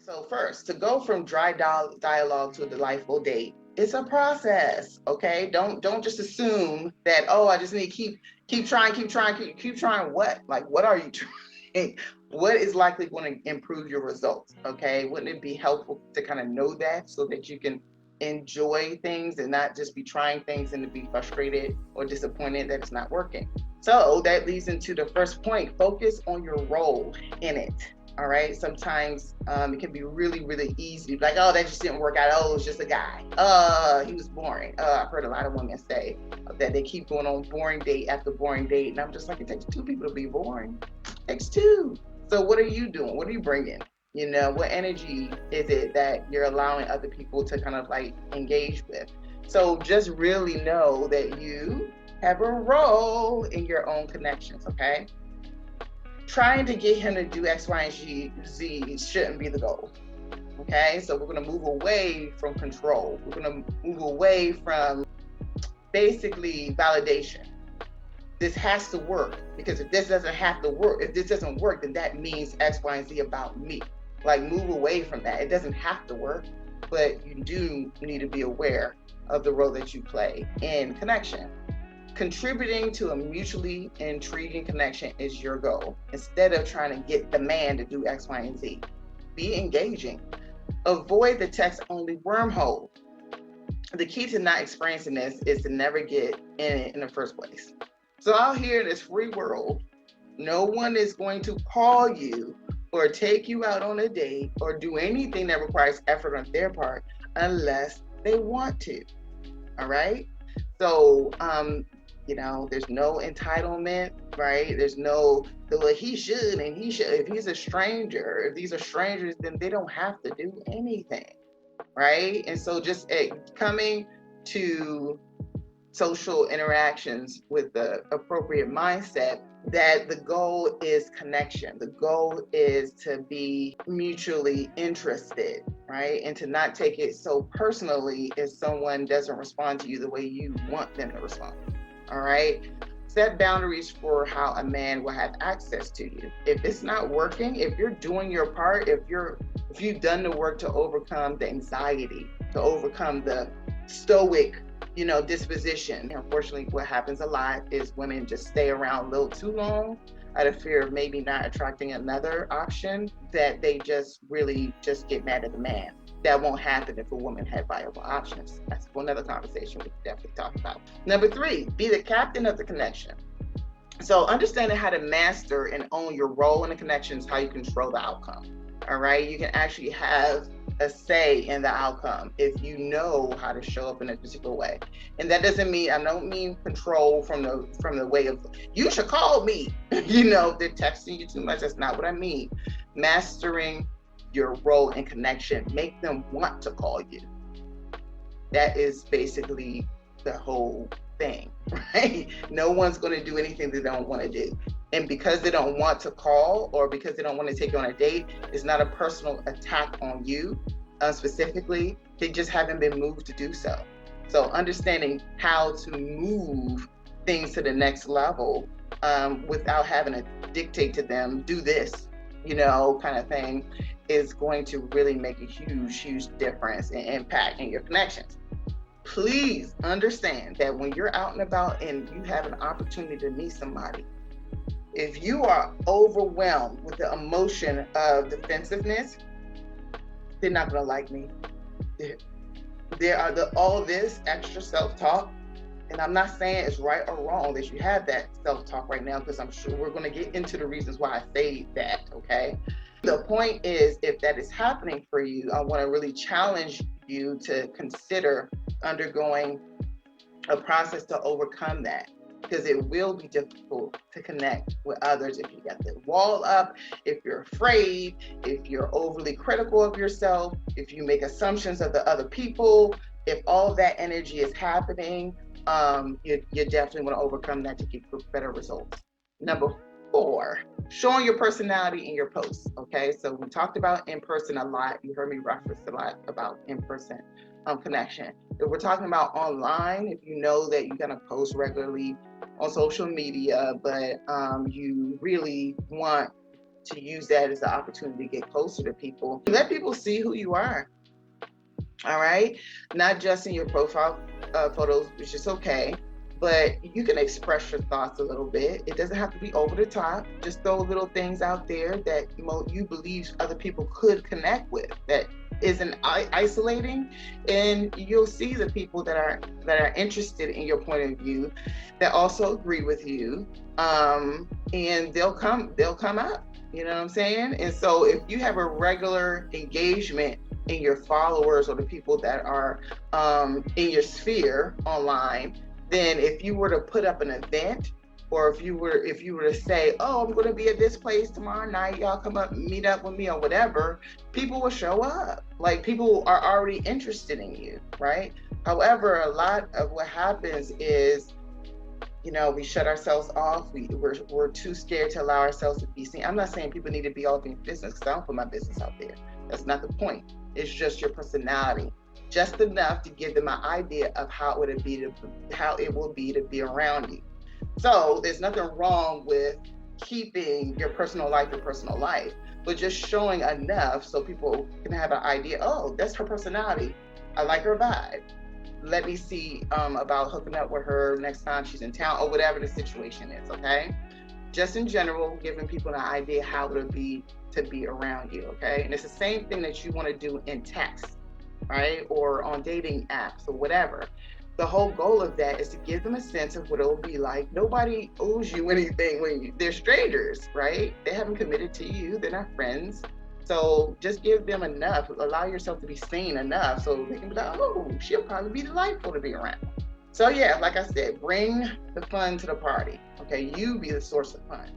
So first, to go from dry dialogue to a delightful date, it's a process. Okay, don't just assume that, oh, I just need to keep trying. What, like, what are you trying? What is likely going to improve your results? Okay, wouldn't it be helpful to kind of know that so that you can enjoy things and not just be trying things and to be frustrated or disappointed that it's not working? So that leads into the first point: focus on your role in it. All right. Sometimes it can be really, really easy. Like, oh, that just didn't work out. Oh, it's just a guy. He was boring. I've heard a lot of women say that they keep going on boring date after boring date. And I'm just like, it takes two people to be boring. It takes two. So what are you doing? What are you bringing? You know, what energy is it that you're allowing other people to kind of like engage with? So just really know that you have a role in your own connections, okay? Trying to get him to do X, Y, and Z shouldn't be the goal. Okay, so we're going to move away from control. We're going to move away from basically validation. This has to work, because if this doesn't have to work, if this doesn't work, then that means X, Y, and Z about me. Like, move away from that. It doesn't have to work, but you do need to be aware of the role that you play in connection. Contributing to a mutually intriguing connection is your goal. Instead of trying to get the man to do X, Y, and Z, be engaging. Avoid the text only wormhole. The key to not experiencing this is to never get in it in the first place. So out here in this free world, no one is going to call you or take you out on a date or do anything that requires effort on their part unless they want to. All right. So, there's no entitlement, right? There's no, well, he should and he should. If he's a stranger, if these are strangers, then they don't have to do anything, right? And so just coming to social interactions with the appropriate mindset that the goal is connection. The goal is to be mutually interested, right? And to not take it so personally if someone doesn't respond to you the way you want them to respond. All right. Set boundaries for how a man will have access to you. If it's not working, if you're doing your part, if you've done the work to overcome the anxiety, to overcome the stoic, disposition. Unfortunately, what happens a lot is women just stay around a little too long out of fear of maybe not attracting another option, that they just really just get mad at the man. That won't happen if a woman had viable options. That's for another conversation we can definitely talk about. Number 3, be the captain of the connection. So understanding how to master and own your role in the connection is how you control the outcome. All right. You can actually have a say in the outcome if you know how to show up in a particular way. And that doesn't mean, I don't mean control from the way of, you should call me, if they're texting you too much. That's not what I mean. Mastering your role in connection, make them want to call you. That is basically the whole thing, right? No one's going to do anything they don't want to do. And because they don't want to call or because they don't want to take you on a date, it's not a personal attack on you specifically. They just haven't been moved to do so. So understanding how to move things to the next level without having to dictate to them, do this, kind of thing, is going to really make a huge, huge difference and impact in your connections. Please understand that when you're out and about and you have an opportunity to meet somebody, if you are overwhelmed with the emotion of defensiveness, they're not going to like me. There are all this extra self-talk, and I'm not saying it's right or wrong that you have that self-talk right now, because I'm sure we're going to get into the reasons why I say that, okay? The point is, if that is happening for you, I want to really challenge you to consider undergoing a process to overcome that, because it will be difficult to connect with others if you get the wall up, if you're afraid, if you're overly critical of yourself, if you make assumptions of the other people. If all that energy is happening, you definitely want to overcome that to get better results. Number 4, showing your personality in your posts. Okay, so we talked about in person a lot. You heard me reference a lot about in person connection. If we're talking about online, if you know that you're going to post regularly on social media, but you really want to use that as an opportunity to get closer to people. Let people see who you are. All right, not just in your profile photos, which is okay, but you can express your thoughts a little bit. It doesn't have to be over the top. Just throw little things out there that you believe other people could connect with, that isn't isolating, and you'll see the people that are interested in your point of view, that also agree with you, and they'll come up. You know what I'm saying? And so if you have a regular engagement in your followers or the people that are in your sphere online, then if you were to put up an event, or if you were to say, oh, I'm going to be at this place tomorrow night, y'all come up, meet up with me or whatever, people will show up. Like, people are already interested in you, right? However, a lot of what happens is, we shut ourselves off. We're too scared to allow ourselves to be seen. I'm not saying people need to be all in business, because I don't put my business out there. That's not the point. It's just your personality, just enough to give them an idea of how it will be to be around you. So there's nothing wrong with keeping your personal life, but just showing enough so people can have an idea. Oh, that's her personality. I like her vibe. Let me see about hooking up with her next time she's in town, or whatever the situation is. Okay, just in general, giving people an idea how it would be to be around you. Okay, and it's the same thing that you want to do in text, right, or on dating apps or whatever. The whole goal of that is to give them a sense of what it'll be like. Nobody owes you anything when they're strangers, right? They haven't committed to you. They're not friends. So just give them enough. Allow yourself to be seen enough so they can be like, oh, she'll probably be delightful to be around. So yeah, like I said, bring the fun to the party. Okay, you be the source of fun.